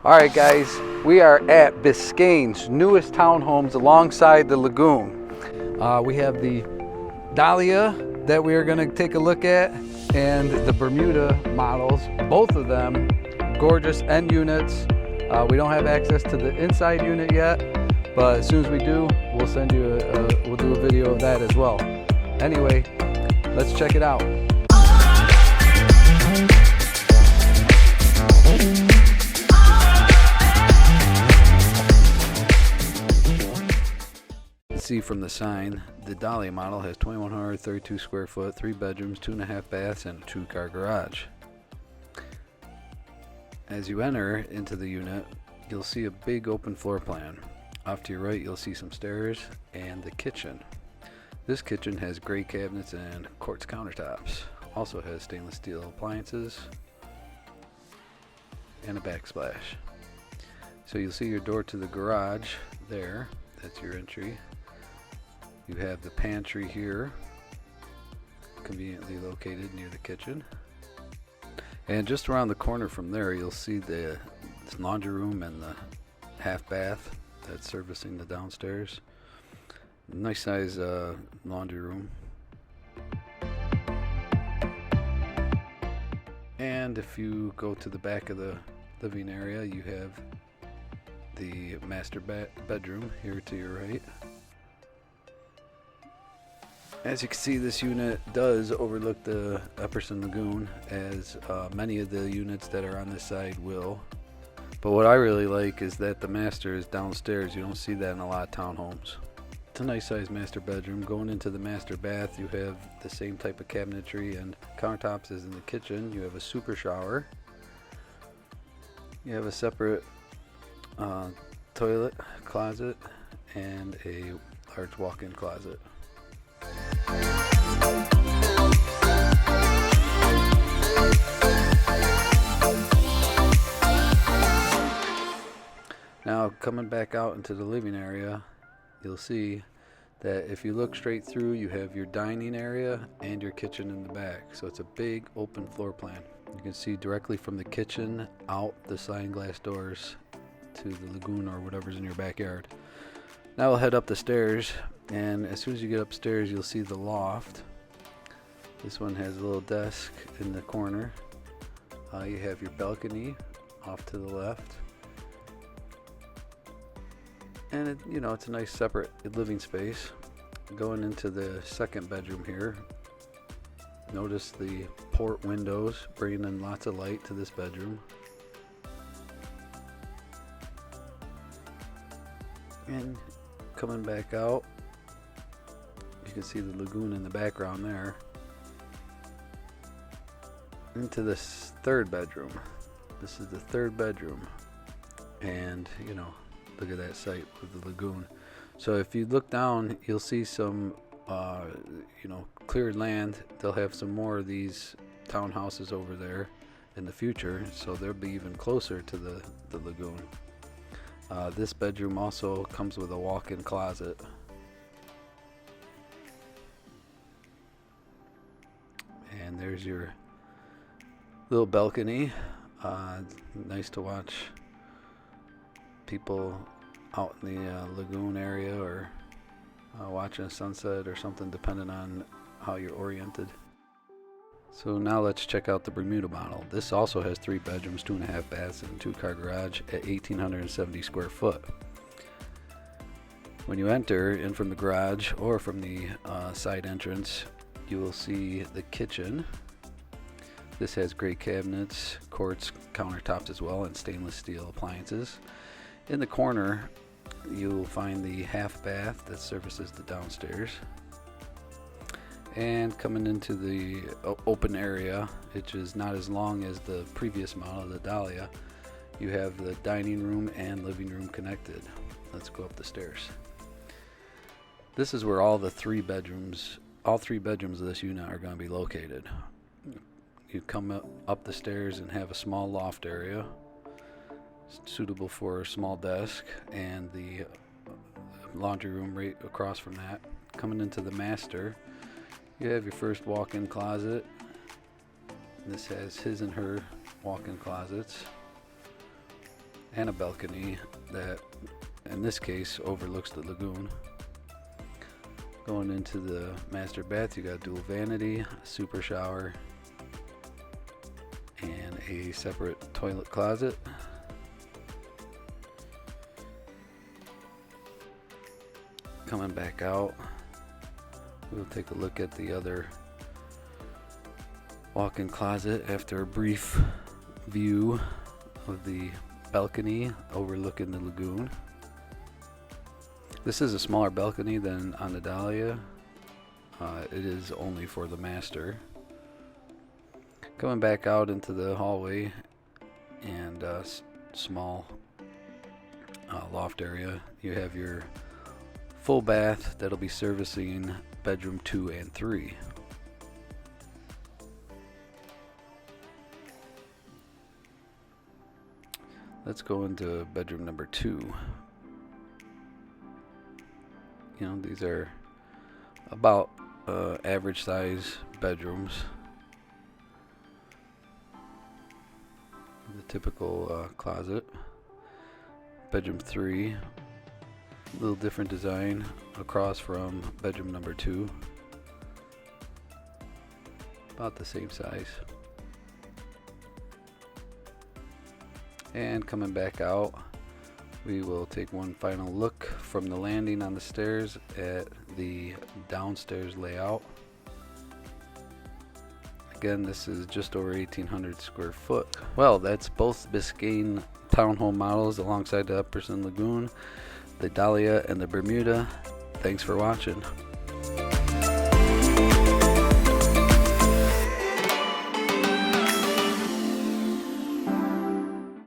All right, guys, we are at Biscayne's newest townhomes alongside the lagoon. We have the Dalia that we are going to take a look at, and the Bermuda models, both of them gorgeous end units. We don't have access to the inside unit yet, but as soon as we do, we'll send you we'll do a video of that as well. Anyway, let's check it out. See from the sign, the Dali model has 2,132 square foot, 3 bedrooms, 2.5 baths, and a 2-car garage. As you enter into the unit, you'll see a big open floor plan. Off to your right, you'll see some stairs and the kitchen. This kitchen has gray cabinets and quartz countertops. Also has stainless steel appliances and a backsplash. So you'll see your door to the garage there. That's your entry. You have the pantry here, conveniently located near the kitchen. And just around the corner from there, you'll see the laundry room and the half bath that's servicing the downstairs. Nice size laundry room. And if you go to the back of the living area, you have the master bedroom here to your right. As you can see, this unit does overlook the Epperson Lagoon, as many of the units that are on this side will. But what I really like is that the master is downstairs. You don't see that in a lot of townhomes. It's a nice sized master bedroom. Going into the master bath, you have the same type of cabinetry and countertops as in the kitchen. You have a super shower. You have a separate toilet, closet, and a large walk-in closet. Now, coming back out into the living area, you'll see that if you look straight through, you have your dining area and your kitchen in the back. So it's a big open floor plan. You can see directly from the kitchen out the sliding glass doors to the lagoon or whatever's in your backyard. Now we'll head up the stairs, and as soon as you get upstairs, you'll see the loft. This one has a little desk in the corner. You have your balcony off to the left. And it's a nice separate living space. Going into the second bedroom here, notice the port windows bringing in lots of light to this bedroom. And coming back out, you can see the lagoon in the background there. Into this third bedroom. This is the third bedroom, and look at that site with the lagoon. So if you look down, you'll see some cleared land. They'll have some more of these townhouses over there in the future, so they'll be even closer to the lagoon. This bedroom also comes with a walk-in closet. And there's your little balcony. Nice to watch people out in the lagoon area, or watching a sunset or something, depending on how you're oriented. So now let's check out the Bermuda model. This also has 3 bedrooms, 2.5 baths, and a 2-car garage at 1,870 square foot. When you enter in from the garage or from the side entrance, you will see the kitchen. This has great cabinets, quartz countertops as well, and stainless steel appliances. In the corner, you'll find the half bath that services the downstairs. And coming into the open area, which is not as long as the previous model, the Dalia, you have the dining room and living room connected. Let's go up the stairs. This is where all 3 bedrooms of this unit are going to be located. You come up the stairs and have a small loft area suitable for a small desk, and the laundry room right across from that. Coming into the master, you have your first walk-in closet. This has his and her walk-in closets. and a balcony that in this case overlooks the lagoon. Going into the master bath, you got dual vanity, a super shower, and a separate toilet closet. Coming back out, we'll take a look at the other walk-in closet after a brief view of the balcony overlooking the lagoon. This is a smaller balcony than on the Dalia. It is only for the master. Coming back out into the hallway and small loft area, you have your full bath that'll be servicing bedroom 2 and 3. Let's go into bedroom number 2. You know, these are about average size bedrooms. The typical closet. Bedroom 3, a little different design across from bedroom number 2. About the same size. And coming back out, we will take one final look from the landing on the stairs at the downstairs layout. Again, this is just over 1,800 square foot. Well, that's both Biscayne townhome models alongside the Epperson Lagoon, the Dalia and the Bermuda. Thanks for watching.